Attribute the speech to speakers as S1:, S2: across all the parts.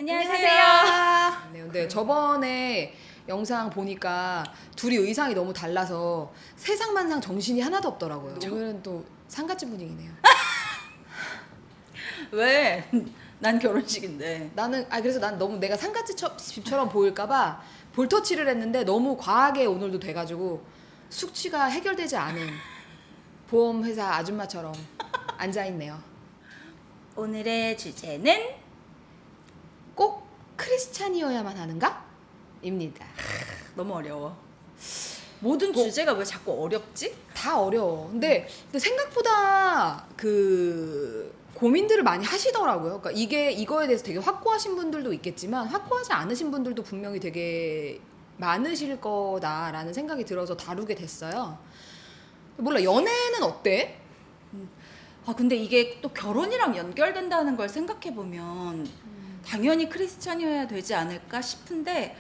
S1: 안녕하세요.
S2: 네, 근데 저번에 영상 보니까 둘이 의상이 너무 달라서 세상만상 정신이 하나도 없더라고요. 오늘은 또 상갓집 분위기네요.
S1: 왜? 난 결혼식인데.
S2: 그래서 난 너무 내가 상갓집처럼 보일까봐 볼터치를 했는데 너무 과하게 오늘도 돼가지고 숙취가 해결되지 않은 보험회사 아줌마처럼 앉아있네요.
S1: 오늘의 주제는
S2: 꼭 크리스찬이어야만 하는가? 입니다.
S1: 너무 어려워. 모든 주제가 왜 자꾸 어렵지?
S2: 다 어려워. 근데 생각보다 그 고민들을 많이 하시더라고요. 그러니까 이거에 대해서 되게 확고하신 분들도 있겠지만 확고하지 않으신 분들도 분명히 되게 많으실 거다라는 생각이 들어서 다루게 됐어요. 몰라, 연애는 어때?
S1: 근데 이게 또 결혼이랑 연결된다는 걸 생각해보면 당연히 크리스찬이어야 되지 않을까 싶은데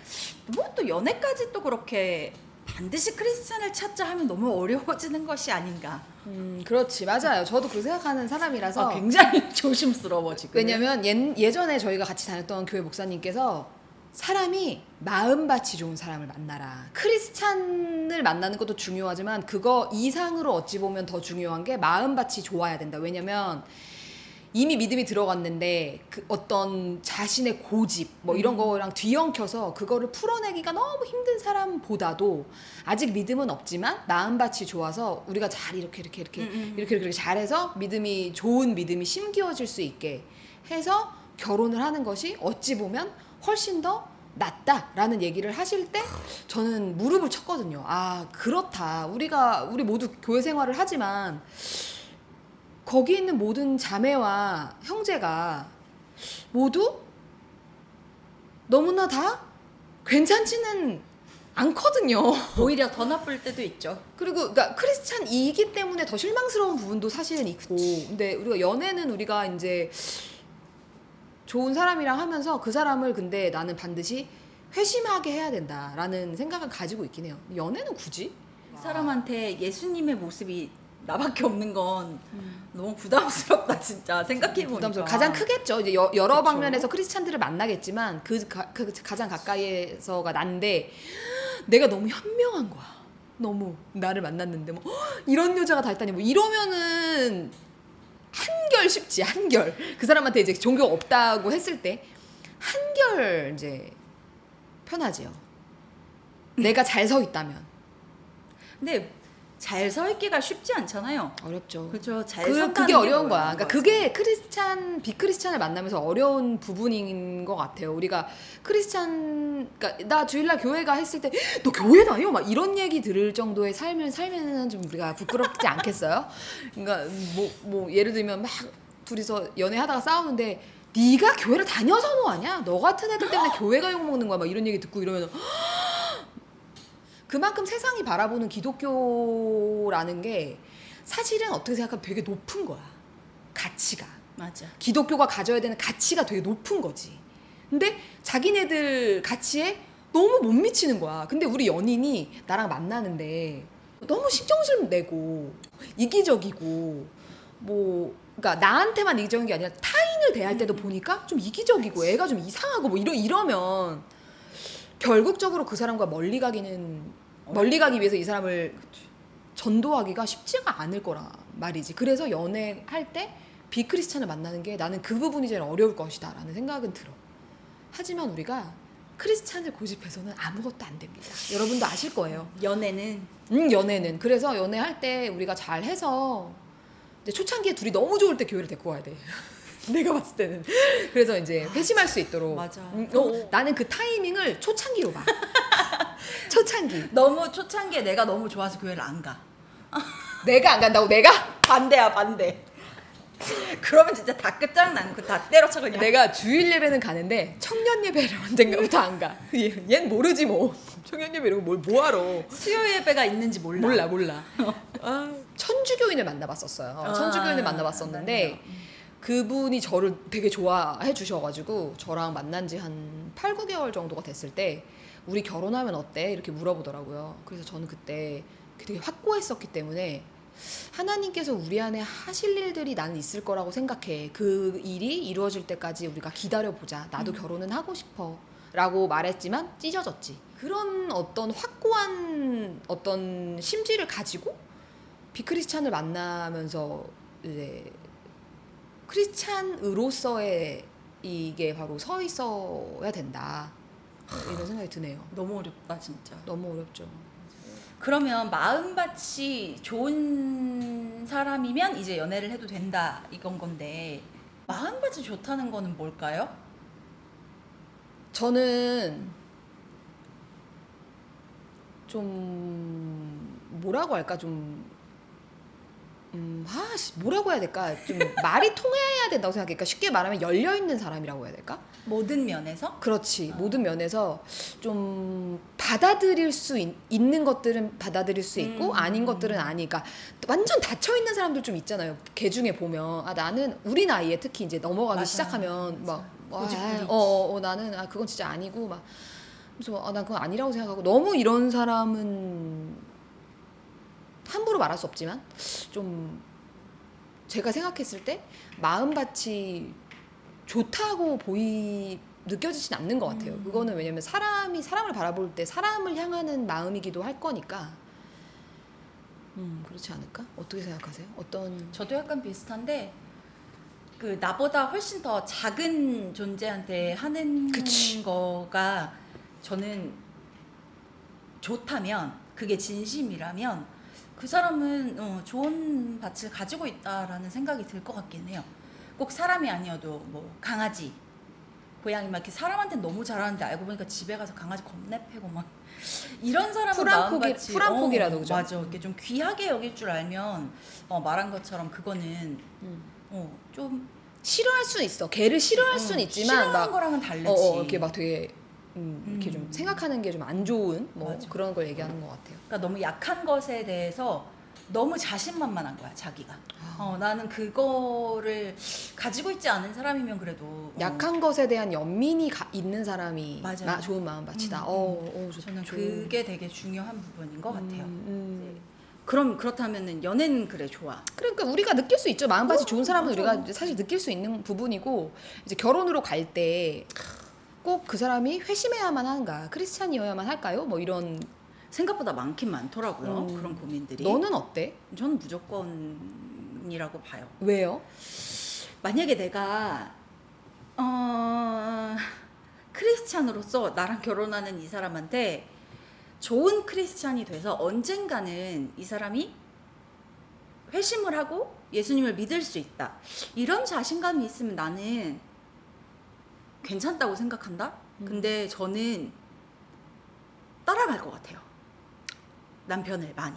S1: 뭐 또 연애까지 또 그렇게 반드시 크리스찬을 찾자 하면 너무 어려워지는 것이 아닌가.
S2: 그렇지, 맞아요. 저도 그렇게 생각하는 사람이라서.
S1: 굉장히 조심스러워 지금.
S2: 왜냐면 예전에 저희가 같이 다녔던 교회 목사님께서 사람이 마음밭이 좋은 사람을 만나라. 크리스찬을 만나는 것도 중요하지만 그거 이상으로 어찌 보면 더 중요한 게 마음밭이 좋아야 된다. 왜냐면 이미 믿음이 들어갔는데 그 어떤 자신의 고집 뭐 이런 거랑 뒤엉켜서 그거를 풀어내기가 너무 힘든 사람보다도 아직 믿음은 없지만 마음밭이 좋아서 우리가 잘 이렇게 잘해서 좋은 믿음이 심기어질 수 있게 해서 결혼을 하는 것이 어찌 보면 훨씬 더 낫다라는 얘기를 하실 때 저는 무릎을 쳤거든요. 아, 그렇다. 우리 모두 교회 생활을 하지만 거기 있는 모든 자매와 형제가 모두 너무나 다 괜찮지는 않거든요.
S1: 오히려 더 나쁠 때도 있죠.
S2: 그리고 그러니까 크리스찬이기 때문에 더 실망스러운 부분도 사실은 있고. 근데 우리가 연애는 우리가 이제 좋은 사람이랑 하면서 그 사람을 근데 나는 반드시 회심하게 해야 된다라는 생각을 가지고 있긴 해요. 연애는 굳이?
S1: 그 사람한테 예수님의 모습이 나밖에 없는 건 너무 부담스럽다 진짜 생각해보니까.
S2: 부담스러워. 가장 크겠죠. 이제 여러
S1: 그쵸?
S2: 방면에서 크리스찬들을 만나겠지만 그 가장 가까이에서가 난데 내가 너무 현명한 거야. 너무 나를 만났는데 뭐 이런 여자가 다 있다니 뭐 이러면은 한결 쉽지. 한결 그 사람한테 이제 종교가 없다고 했을 때 한결 이제 편하지요. 내가 잘 서 있다면.
S1: 근데 잘 서 있기가 쉽지 않잖아요.
S2: 어렵죠.
S1: 그렇죠. 잘
S2: 그게
S1: 선다는
S2: 어려운
S1: 게
S2: 거야. 그러니까 그게 비크리스찬을 만나면서 어려운 부분인 것 같아요. 우리가 그러니까 나 주일날 교회 가 했을 때 너 교회 다녀? 막 이런 얘기 들을 정도의 삶을 살면은 좀 우리가 부끄럽지 않겠어요? 그러니까 뭐 예를 들면 막 둘이서 연애하다가 싸우는데 네가 교회를 다녀서 뭐하냐? 너 같은 애들 때문에 교회가 욕먹는 거야. 막 이런 얘기 듣고 이러면 그만큼 세상이 바라보는 기독교라는 게 사실은 어떻게 생각하면 되게 높은 거야. 가치가.
S1: 맞아.
S2: 기독교가 가져야 되는 가치가 되게 높은 거지. 근데 자기네들 가치에 너무 못 미치는 거야. 근데 우리 연인이 나랑 만나는데 너무 신경질 내고 이기적이고 그러니까 나한테만 이기적인 게 아니라 타인을 대할 때도 보니까 좀 이기적이고 애가 좀 이상하고 뭐 이러면 결국적으로 그 사람과 멀리 가기 위해서 이 사람을 전도하기가 쉽지가 않을 거란 말이지. 그래서 연애할 때 비크리스찬을 만나는 게 나는 그 부분이 제일 어려울 것이다 라는 생각은 들어. 하지만 우리가 크리스찬을 고집해서는 아무것도 안 됩니다. 여러분도 아실 거예요. 연애는. 그래서 연애할 때 우리가 잘해서 이제 초창기에 둘이 너무 좋을 때 교회를 데리고 와야 돼. 내가 봤을 때는. 그래서 이제 회심할 수 있도록.
S1: 맞아.
S2: 나는 그 타이밍을 초창기로 봐. 초창기.
S1: 너무 초창기에 내가 너무 좋아서 교회를 안 가.
S2: 내가 안 간다고? 내가?
S1: 반대야 반대. 그러면 진짜 다 끝장나는 거 다 때려쳐 그냥.
S2: 내가 주일 예배는 가는데 청년 예배를 언젠가부터 안 가. 얜 모르지 뭐. 청년 예배 이런 거 뭐하러.
S1: 수요 예배가 있는지 몰라.
S2: 몰라. 천주교인을 만나봤었어요. 천주교인을 만나봤었는데 그분이 저를 되게 좋아해 주셔가지고 저랑 만난 지 한 8, 9개월 정도가 됐을 때 우리 결혼하면 어때? 이렇게 물어보더라고요. 그래서 저는 그때 되게 확고했었기 때문에 하나님께서 우리 안에 하실 일들이 나는 있을 거라고 생각해. 그 일이 이루어질 때까지 우리가 기다려보자. 나도 결혼은 하고 싶어. 라고 말했지만 찢어졌지. 그런 어떤 확고한 어떤 심지를 가지고 비크리스찬을 만나면서 이제 크리스찬으로서의 이게 바로 서 있어야 된다. 이런 생각이 드네요.
S1: 너무 어렵다 진짜.
S2: 너무 어렵죠.
S1: 그러면 마음밭이 좋은 사람이면 이제 연애를 해도 된다 이건 건데 마음밭이 좋다는 거는 뭘까요?
S2: 저는 좀 뭐라고 할까 뭐라고 해야 될까 좀 말이 통해야 된다고 생각해. 그러니까 쉽게 말하면 열려 있는 사람이라고 해야 될까?
S1: 모든 면에서?
S2: 그렇지. 모든 면에서 좀 받아들일 수 있는 것들은 받아들일 수 있고 아닌 것들은 아니까 완전 닫혀 있는 사람들 좀 있잖아요. 개 중에 보면 나는 우리 나이에 특히 이제 넘어가기
S1: 맞아,
S2: 시작하면
S1: 맞아.
S2: 막
S1: 고집부리지.
S2: 나는 그건 진짜 아니고 막 그래서 난 그건 아니라고 생각하고 너무 이런 사람은 함부로 말할 수 없지만 좀 제가 생각했을 때 마음밭이 좋다고 느껴지진 않는 것 같아요. 그거는 왜냐면 사람이 사람을 바라볼 때 사람을 향하는 마음이기도 할 거니까 그렇지 않을까? 어떻게 생각하세요?
S1: 저도 약간 비슷한데 그 나보다 훨씬 더 작은 존재한테 하는
S2: 그치.
S1: 거가 저는 좋다면 그게 진심이라면 그 사람은 좋은 밭을 가지고 있다라는 생각이 들 것 같긴 해요. 꼭 사람이 아니어도 뭐 강아지, 고양이 막 이렇게 사람한테는 너무 잘하는데 알고 보니까 집에 가서 강아지 겁내 패고 막 이런 사람은 마음밭이
S2: 풀 한 폭이라도 그죠?
S1: 맞아. 이렇게 좀 귀하게 여길 줄 알면 말한 것처럼 그거는 좀
S2: 싫어할 수는 있어. 개를 싫어할 수는 있지만
S1: 싫어하는
S2: 막
S1: 거랑은 다르지.
S2: 이렇게 막 되게 이렇게 좀 생각하는 게 좀 안 좋은 뭐
S1: 맞아.
S2: 그런 걸 얘기하는 것 같아요.
S1: 그러니까 너무 약한 것에 대해서 너무 자신만만한 거야 자기가. 나는 그거를 가지고 있지 않은 사람이면 그래도
S2: 약한 것에 대한 연민이 있는 사람이
S1: 맞아요.
S2: 좋은 마음밭이다.
S1: 저는 그게 되게 중요한 부분인 것 같아요.
S2: 음.
S1: 그럼 그렇다면은 연애는 그래 좋아.
S2: 그러니까 우리가 느낄 수 있죠. 마음밭이 좋은 사람은
S1: 맞아.
S2: 우리가 이제 사실 느낄 수 있는 부분이고 이제 결혼으로 갈 때 꼭 그 사람이 회심해야만 하는가, 크리스찬이어야만 할까요? 뭐 이런.
S1: 생각보다 많긴 많더라고요. 그런 고민들이.
S2: 너는 어때?
S1: 저는 무조건이라고 봐요.
S2: 왜요?
S1: 만약에 내가 크리스찬으로서 나랑 결혼하는 이 사람한테 좋은 크리스찬이 돼서 언젠가는 이 사람이 회심을 하고 예수님을 믿을 수 있다. 이런 자신감이 있으면 나는 괜찮다고 생각한다. 근데 저는 따라갈 것 같아요. 남편을 많이.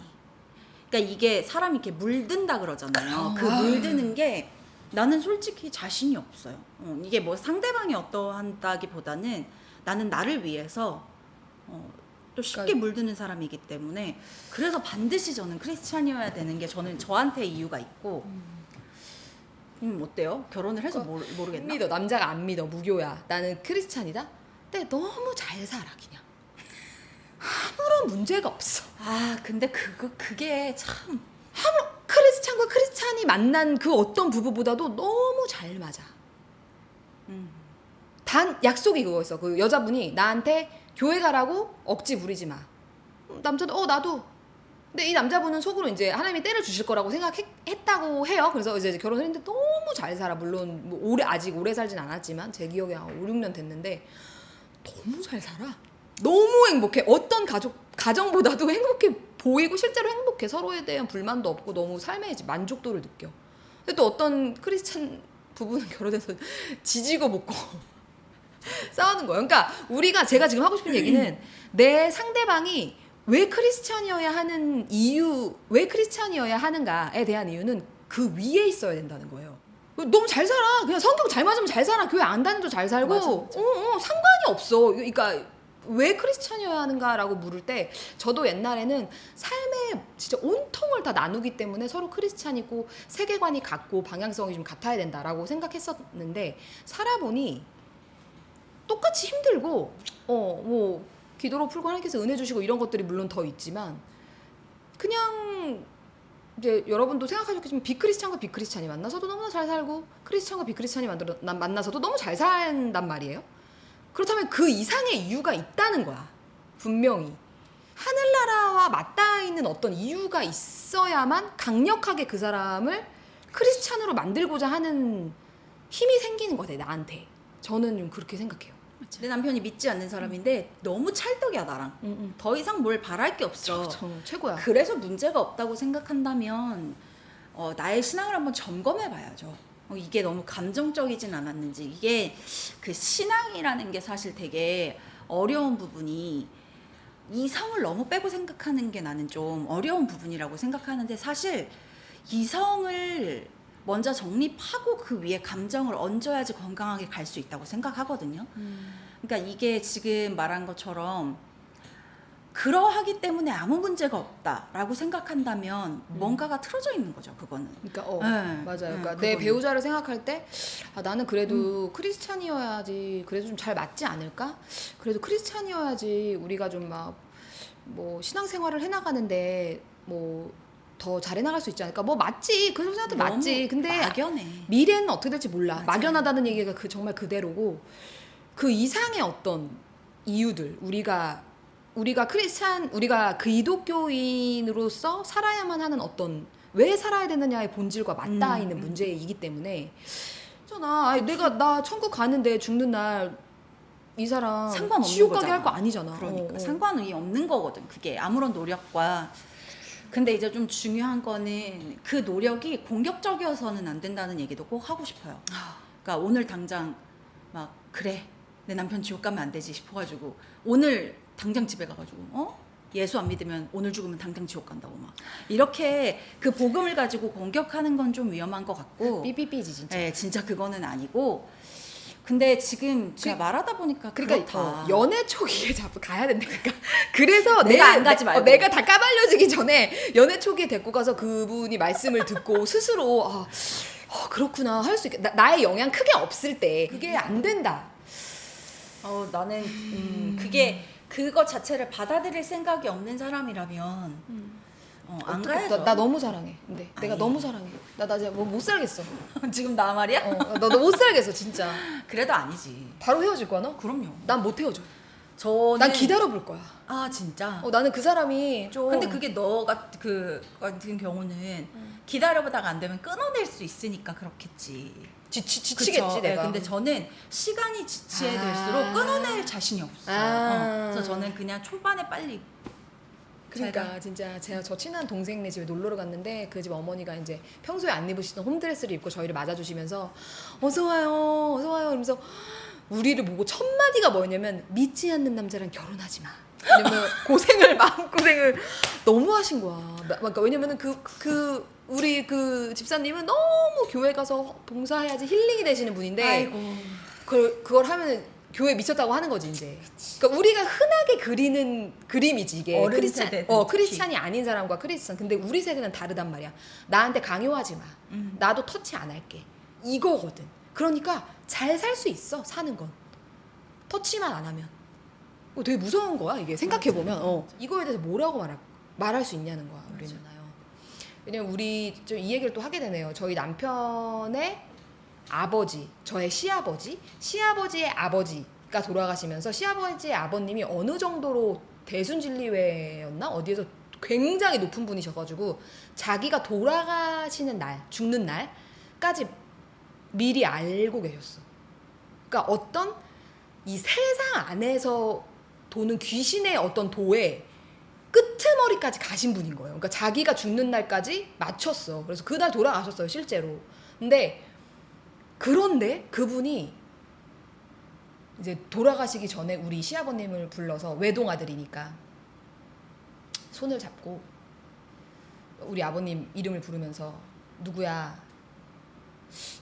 S1: 그러니까 이게 사람이 이렇게 물든다 그러잖아요. 그 물드는 게 나는 솔직히 자신이 없어요. 이게 뭐 상대방이 어떠한다기보다는 나는 나를 위해서 또 쉽게
S2: 그러니까
S1: 물드는 사람이기 때문에 그래서 반드시 저는 크리스찬이어야 되는 게 저는 저한테 이유가 있고 어때요? 결혼을 해서 모르겠나?
S2: 믿어. 남자가 안 믿어. 무교야. 나는 크리스찬이다. 근데 너무 잘 살아 그냥. 아무런 문제가 없어.
S1: 근데 그게 참
S2: 크리스찬과 크리스찬이 만난 그 어떤 부부보다도 너무 잘 맞아. 단 약속이 그거였어. 그 여자분이 나한테 교회 가라고 억지 부리지 마. 남자도 나도. 근데 이 남자분은 속으로 이제 하나님이 때려 주실 거라고 생각했다고 해요. 그래서 이제 결혼을 했는데 너무 잘 살아. 물론 뭐 아직 오래 살진 않았지만 제 기억에 한 5, 6년 됐는데 너무 잘 살아. 너무 행복해. 어떤 가정보다도 행복해 보이고 실제로 행복해. 서로에 대한 불만도 없고 너무 삶의 만족도를 느껴. 근데 또 어떤 크리스찬 부부는 결혼해서 지지고 볶고 싸우는 거예요. 그러니까 제가 지금 하고 싶은 얘기는 내 상대방이 왜 크리스찬이어야 하는가에 대한 이유는 그 위에 있어야 된다는 거예요. 너무 잘 살아. 그냥 성격 잘 맞으면 잘 살아. 교회 안 다녀도 잘 살고.
S1: 맞아.
S2: 상관이 없어. 그러니까 왜 크리스찬이어야 하는가라고 물을 때 저도 옛날에는 삶의 진짜 온통을 다 나누기 때문에 서로 크리스찬이고 세계관이 같고 방향성이 좀 같아야 된다라고 생각했었는데 살아보니 똑같이 힘들고 뭐 기도로 풀고 하나님께서 은혜 주시고 이런 것들이 물론 더 있지만 그냥 이제 여러분도 생각하셨겠지만 비크리스찬과 비크리스찬이 만나서도 너무나 잘 살고 크리스찬과 비크리스찬이 만나서도 너무 잘 산단 말이에요. 그렇다면 그 이상의 이유가 있다는 거야. 분명히 하늘나라와 맞닿아 있는 어떤 이유가 있어야만 강력하게 그 사람을 크리스찬으로 만들고자 하는 힘이 생기는 것 같아, 나한테. 저는 좀 그렇게 생각해요.
S1: 내 남편이 믿지 않는 사람인데 너무 찰떡이야 나랑. 더 이상 뭘 바랄 게 없어.
S2: 저 최고야.
S1: 그래서 문제가 없다고 생각한다면 나의 신앙을 한번 점검해 봐야죠. 이게 너무 감정적이진 않았는지. 이게 그 신앙이라는 게 사실 되게 어려운 부분이 이성을 너무 빼고 생각하는 게 나는 좀 어려운 부분이라고 생각하는데 사실 이성을 먼저 정립하고 그 위에 감정을 얹어야지 건강하게 갈 수 있다고 생각하거든요. 그러니까 이게 지금 말한 것처럼 그러하기 때문에 아무 문제가 없다라고 생각한다면 뭔가가 틀어져 있는 거죠, 그거는.
S2: 그러니까
S1: 네,
S2: 맞아요.
S1: 네,
S2: 그러니까 내
S1: 그거는.
S2: 배우자를 생각할 때 나는 그래도 크리스찬이어야지 그래도 좀 잘 맞지 않을까? 그래도 크리스찬이어야지 우리가 좀 막 뭐 신앙생활을 해나가는데 뭐 더 잘해 나갈 수 있지 않을까? 뭐 맞지. 그 생각도
S1: 너무
S2: 맞지. 근데
S1: 막연해.
S2: 미래는 어떻게 될지 몰라.
S1: 맞아요.
S2: 막연하다는 얘기가 정말 그대로고 그 이상의 어떤 이유들 우리가 기독교인으로서 살아야만 하는 어떤 왜 살아야 되느냐의 본질과 맞닿아 있는 문제이기 때문에 있잖아. 나 천국 가는데 죽는 날 이 사람
S1: 상관없는
S2: 지옥 가게
S1: 거잖아.
S2: 할 거 아니잖아.
S1: 그러니까 상관이 없는 거거든. 그게 아무런 노력과. 근데 이제 좀 중요한 거는 그 노력이 공격적이어서는 안 된다는 얘기도 꼭 하고 싶어요. 그러니까 오늘 당장 막 그래 내 남편 지옥 가면 안 되지 싶어가지고 오늘 당장 집에 가가지고 예수 안 믿으면 오늘 죽으면 당장 지옥 간다고 막 이렇게 그 복음을 가지고 공격하는 건 좀 위험한 것 같고.
S2: 삐삐삐지 진짜.
S1: 네, 진짜 그거는 아니고. 근데 지금 제가 말하다 보니까
S2: 그러니까
S1: 그렇다.
S2: 연애 초기에 자꾸 가야 된다니까. 그래서
S1: 내가 안 가지 말고.
S2: 내가 다 까발려지기 전에 연애 초기에 데리고 가서 그분이 말씀을 듣고 스스로 그렇구나 할 수 있겠다. 나의 영향 크게 없을 때 그게 안 된다.
S1: 나는 그게 그거 자체를 받아들일 생각이 없는 사람이라면 안 가야죠.
S2: 나 너무 사랑해. 근데 내가
S1: 아니.
S2: 너무 사랑해. 나 진짜 못 살겠어.
S1: 지금 나 말이야?
S2: 너 못 살겠어 진짜.
S1: 그래도 아니지.
S2: 바로 헤어질 거야 너?
S1: 그럼요.
S2: 난 못 헤어져.
S1: 저는
S2: 난 기다려 볼 거야.
S1: 아 진짜.
S2: 나는 그 사람이 좀.
S1: 근데 그게 너 같은 경우는 기다려보다가 안 되면 끊어낼 수 있으니까 그렇겠지.
S2: 지치겠지
S1: 그쵸?
S2: 내가.
S1: 근데 저는 시간이 지체될수록 끊어낼 자신이 없어요. 그래서 저는 그냥 초반에 빨리.
S2: 그러니까 진짜 제가 저 친한 동생네 집에 놀러를 갔는데 그 집 어머니가 이제 평소에 안 입으시던 홈드레스를 입고 저희를 맞아주시면서 어서 와요 이러면서 우리를 보고 첫 마디가 뭐였냐면 믿지 않는 남자랑 결혼하지 마. 왜냐면 마음고생을 너무 하신 거야. 그러니까 왜냐면은 우리 그 집사님은 너무 교회 가서 봉사해야지 힐링이 되시는 분인데
S1: 아이고.
S2: 그걸 하면 교회 미쳤다고 하는 거지 이제. 그러니까 우리가 흔하게 그리는 그림이지 이게.
S1: 어른
S2: 크리스찬,
S1: 세대는 특히.
S2: 크리스찬이 아닌 사람과 크리스찬. 근데 우리 세대는 다르단 말이야. 나한테 강요하지 마. 나도 터치 안 할게. 이거거든. 그러니까 잘 살 수 있어 사는 건. 터치만 안 하면. 되게 무서운 거야 이게 생각해 보면. 이거에 대해서 뭐라고 말할 수 있냐는 거야 우리는. 왜냐면 우리 좀 이 얘기를 또 하게 되네요. 저희 남편의 아버지, 저의 시아버지의 아버지가 돌아가시면서 시아버지의 아버님이 어느 정도로 대순진리회였나? 어디에서 굉장히 높은 분이셔가지고 자기가 돌아가시는 날, 죽는 날까지 미리 알고 계셨어. 그러니까 어떤 이 세상 안에서 도는 귀신의 어떤 도에 끄트머리까지 가신 분인 거예요. 그러니까 자기가 죽는 날까지 맞췄어. 그래서 그날 돌아가셨어요, 실제로. 그런데 그분이 이제 돌아가시기 전에 우리 시아버님을 불러서 외동아들이니까 손을 잡고 우리 아버님 이름을 부르면서 누구야,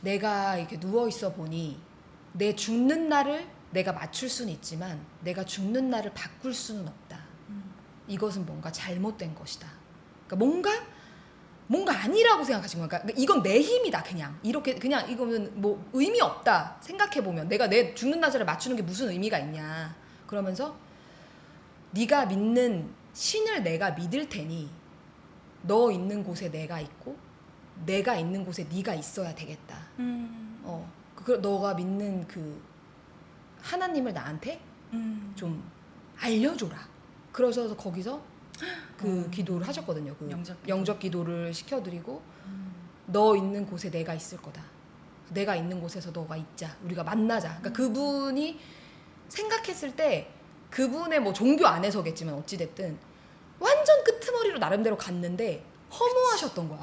S2: 내가 이렇게 누워있어 보니 내 죽는 날을 내가 맞출 수는 있지만 내가 죽는 날을 바꿀 수는 없다. 이것은 뭔가 잘못된 것이다. 그러니까 뭔가 아니라고 생각하신 거야. 그러니까 이건 내 힘이다. 그냥 이렇게 그냥 이거는 뭐 의미 없다. 생각해 보면 내가 내 죽는 날짜를 맞추는 게 무슨 의미가 있냐. 그러면서 네가 믿는 신을 내가 믿을 테니 너 있는 곳에 내가 있고 내가 있는 곳에 네가 있어야 되겠다. 너가 믿는 그 하나님을 나한테 좀 알려줘라. 그러셔서 거기서 그 기도를 하셨거든요. 그 영접 기도를 시켜드리고 너 있는 곳에 내가 있을 거다. 내가 있는 곳에서 너가 있자. 우리가 만나자. 그러니까 그분이 생각했을 때 그분의 뭐 종교 안에서겠지만 어찌됐든 완전 끄트머리로 나름대로 갔는데 허무하셨던 거야.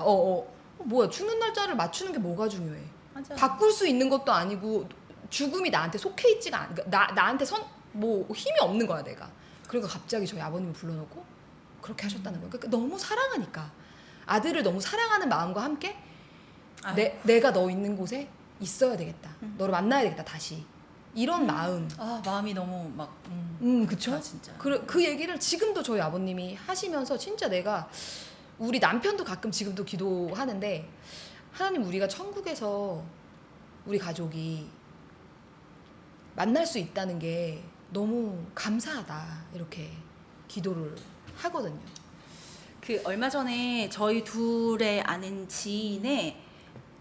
S2: 뭐야 죽는 날짜를 맞추는 게 뭐가 중요해.
S1: 맞아.
S2: 바꿀 수 있는 것도 아니고 죽음이 나한테 속해 있지가 않. 그러니까 나한테 뭐 힘이 없는 거야 내가. 그러니까 갑자기 저희 아버님을 불러놓고 그렇게 하셨다는 거예요. 그러니까 너무 사랑하니까 아들을 너무 사랑하는 마음과 함께 내가 너 있는 곳에 있어야 되겠다. 너를 만나야 되겠다 다시. 이런 마음.
S1: 마음이 너무 막
S2: 그쵸?
S1: 진짜.
S2: 그 얘기를 지금도 저희 아버님이 하시면서 진짜 내가 우리 남편도 가끔 지금도 기도하는데 하나님 우리가 천국에서 우리 가족이 만날 수 있다는 게 너무 감사하다 이렇게 기도를 하거든요.
S1: 그 얼마 전에 저희 둘의 아는 지인의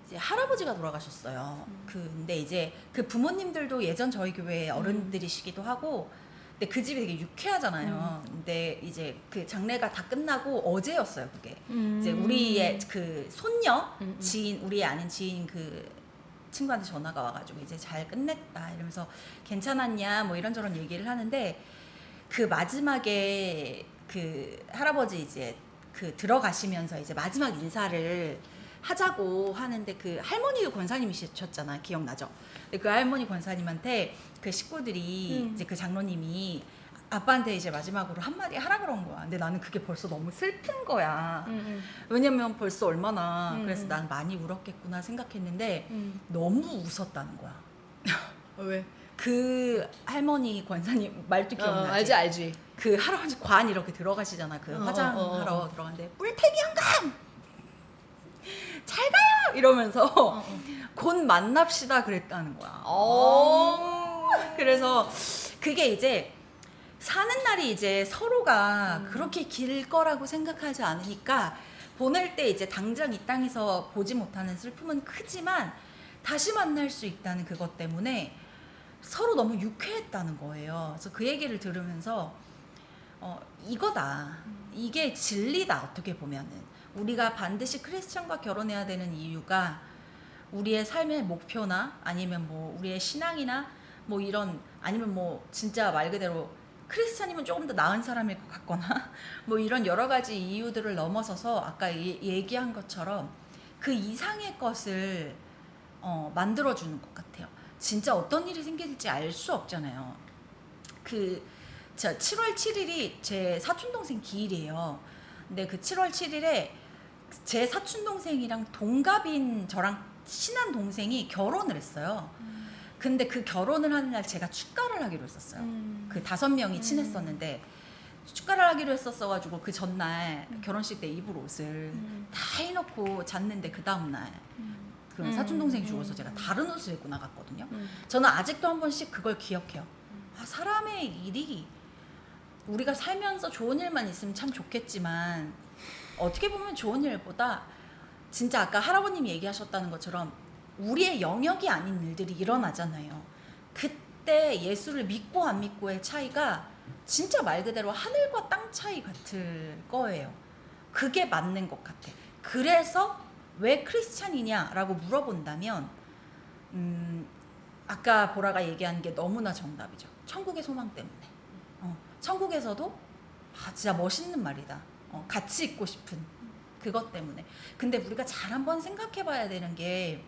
S1: 이제 할아버지가 돌아가셨어요. 근데 이제 그 부모님들도 예전 저희 교회 어른들이시기도 하고, 근데 그 집이 되게 유쾌하잖아요. 근데 이제 그 장례가 다 끝나고 어제였어요, 그게. 이제 우리의 그 손녀 지인, 우리의 아는 지인 그 친구한테 전화가 와가지고 이제 잘 끝냈다 이러면서 괜찮았냐 뭐 이런저런 얘기를 하는데, 그 마지막에 그 할아버지 이제 그 들어가시면서 이제 마지막 인사를 하자고 하는데 그 할머니도 권사님이셨잖아. 기억나죠? 근데 그 할머니 권사님한테 그 식구들이 이제 그 장로님이 아빠한테 이제 마지막으로 한마디 하라 그런 거야. 근데 나는 그게 벌써 너무 슬픈 거야. 왜냐면 벌써 얼마나 그래서 난 많이 울었겠구나 생각했는데 너무 웃었다는 거야.
S2: 왜?
S1: 그 할머니 권사님 말도 기억나지?
S2: 알지.
S1: 그 할아버지 관 이렇게 들어가시잖아. 그 화장하러 들어가는데 뿔테기 영감 잘 가요 이러면서 곧 만납시다 그랬다는 거야. 그래서 그게 이제 사는 날이 이제 서로가 그렇게 길 거라고 생각하지 않으니까 보낼 때 이제 당장 이 땅에서 보지 못하는 슬픔은 크지만 다시 만날 수 있다는 그것 때문에 서로 너무 유쾌했다는 거예요. 그래서 그 얘기를 들으면서 이거다. 이게 진리다. 어떻게 보면은 우리가 반드시 크리스천과 결혼해야 되는 이유가 우리의 삶의 목표나 아니면 뭐 우리의 신앙이나 뭐 이런, 아니면 뭐 진짜 말 그대로 크리스찬이면 조금 더 나은 사람일 것 같거나 뭐 이런 여러 가지 이유들을 넘어서서 아까 얘기한 것처럼 그 이상의 것을 만들어주는 것 같아요. 진짜 어떤 일이 생길지 알 수 없잖아요. 저 7월 7일이 제 사촌동생 기일이에요. 근데 그 7월 7일에 제 사촌동생이랑 동갑인 저랑 친한 동생이 결혼을 했어요. 근데 그 결혼을 하는 날 제가 축가를 하기로 했었어요. 그 5명이 친했었는데 축가를 하기로 했었어가지고 그 전날 결혼식 때 입을 옷을 다 해놓고 잤는데 그 다음날 그 사촌동생이 죽어서 제가 다른 옷을 입고 나갔거든요. 저는 아직도 한 번씩 그걸 기억해요. 사람의 일이 우리가 살면서 좋은 일만 있으면 참 좋겠지만 어떻게 보면 좋은 일보다 진짜 아까 할아버님이 얘기하셨다는 것처럼 우리의 영역이 아닌 일들이 일어나잖아요. 그때 예수를 믿고 안 믿고의 차이가 진짜 말 그대로 하늘과 땅 차이 같을 거예요. 그게 맞는 것 같아. 그래서 왜 크리스찬이냐라고 물어본다면 아까 보라가 얘기한 게 너무나 정답이죠. 천국의 소망 때문에. 천국에서도 진짜 멋있는 말이다. 같이 있고 싶은 그것 때문에. 근데 우리가 잘 한번 생각해 봐야 되는 게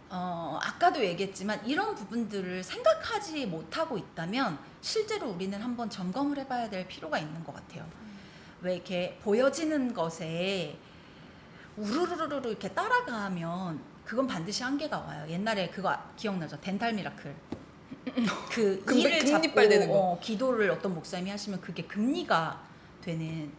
S1: 아까도 얘기했지만 이런 부분들을 생각하지 못하고 있다면 실제로 우리는 한번 점검을 해봐야 될 필요가 있는 것 같아요. 왜 이렇게 보여지는 것에 우르르르 이렇게 따라가면 그건 반드시 한계가 와요. 옛날에 그거 기억나죠? 덴탈 미라클. 그 이를
S2: 금리빨 되는 거.
S1: 기도를 어떤 목사님이 하시면 그게 금리가 되는.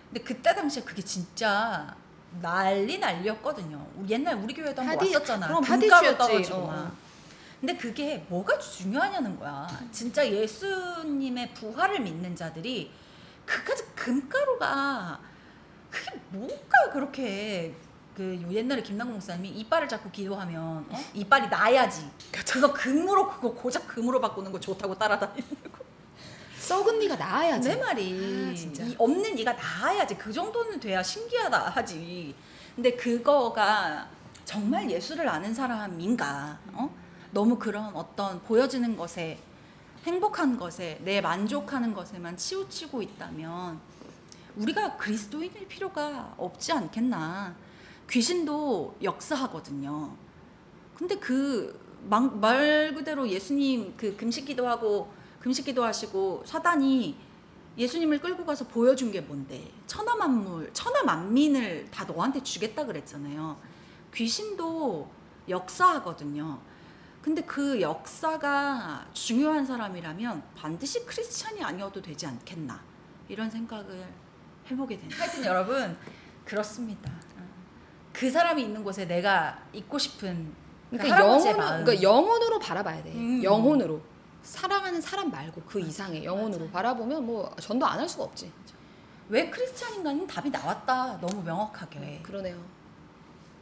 S1: 근데 그때 당시에 그게 진짜 난리였거든요. 옛날 우리 교회도 한번 왔었잖아.
S2: 그럼
S1: 금가루 떨어지고 막. 근데 그게 뭐가 중요하냐는 거야. 진짜 예수님의 부활을 믿는 자들이 그까지 금가루가 그게 뭐가 그렇게 그 옛날에 김남국 목사님이 이빨을 잡고 기도하면 이빨이 나야지. 그거 금으로 그거 고작 금으로 바꾸는 거 좋다고 따라다니는 거.
S2: 썩은 니가 나아야지.
S1: 내 말이
S2: 진짜.
S1: 이 없는 니가 나아야지. 그 정도는 돼야 신기하다 하지. 근데 그거가 정말 예수를 아는 사람인가? 너무 그런 어떤 보여지는 것에 행복한 것에 내 만족하는 것에만 치우치고 있다면 우리가 그리스도인일 필요가 없지 않겠나. 귀신도 역사하거든요. 근데 말 그대로 예수님 그 금식 기도하시고 사단이 예수님을 끌고 가서 보여준 게 뭔데? 천하만민을 다 너한테 주겠다 그랬잖아요. 귀신도 역사하거든요. 근데 그 역사가 중요한 사람이라면 반드시 크리스찬이 아니어도 되지 않겠나 이런 생각을 해보게 됩니다. 하여튼 여러분 그렇습니다. 그 사람이 있는 곳에 내가 있고 싶은
S2: 그러니까 영혼으로 바라봐야 돼.
S1: 음.
S2: 영혼으로. 사랑하는 사람 말고 그 이상의 영혼으로
S1: 맞아요.
S2: 바라보면 뭐 전도 안 할 수가 없지.
S1: 왜 크리스찬인가는 답이 나왔다. 너무 명확하게.
S2: 그러네요.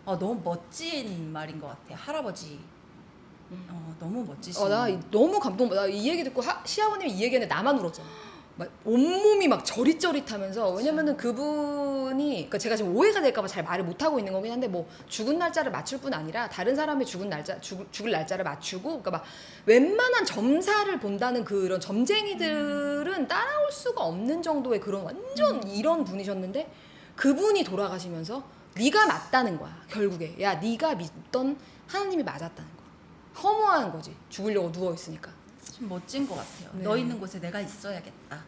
S1: 너무 멋진 말인 것 같아. 할아버지. 너무 멋지시.
S2: 나 너무 감동. 나 이 얘기 듣고 시아버님이 이 얘기했는데 나만 울었잖아. 막 온몸이 막 저릿저릿하면서. 왜냐면은 그분이, 그러니까 제가 지금 오해가 될까봐 잘 말을 못 하고 있는 거긴 한데, 뭐 죽은 날짜를 맞출 뿐 아니라 다른 사람의 죽을 날짜를 맞추고, 그러니까 막 웬만한 점사를 본다는 그런 점쟁이들은 따라올 수가 없는 정도의 그런 완전 이런 분이셨는데, 그분이 돌아가시면서 네가 맞다는 거야. 결국에 야 네가 믿던 하나님이 맞았다는 거야. 허무한 거지. 죽으려고 누워 있으니까.
S1: 좀 멋진 것 같아요.
S2: 네.
S1: 너 있는 곳에 내가 있어야겠다.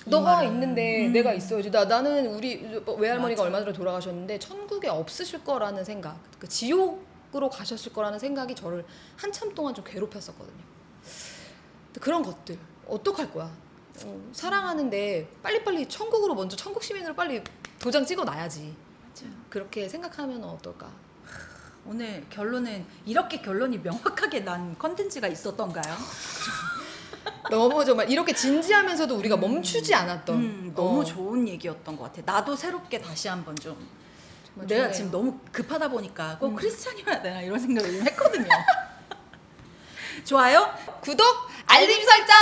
S1: 이
S2: 너가
S1: 말은.
S2: 있는데 내가 있어야지. 나는 우리 외할머니가
S1: 맞아.
S2: 얼마 전에 돌아가셨는데 천국에 없으실 거라는 생각, 그 지옥으로 가셨을 거라는 생각이 저를 한참 동안 좀 괴롭혔었거든요. 근데 그런 것들 어떡할 거야? 사랑하는데 빨리빨리 천국으로 먼저 천국 시민으로 빨리 도장 찍어놔야지.
S1: 맞아요.
S2: 그렇게 생각하면 어떨까?
S1: 오늘 결론은 이렇게 결론이 명확하게 난 컨텐츠가 있었던가요?
S2: 너무 정말 이렇게 진지하면서도 우리가 멈추지 않았던
S1: 너무 좋은 얘기였던 것 같아. 나도 새롭게 다시 한번 좀
S2: 정말
S1: 내가
S2: 좋네요.
S1: 지금 너무 급하다 보니까 꼭 크리스찬이어야 되나 이런 생각을 좀 했거든요. 좋아요?
S2: 구독, 알림 설정!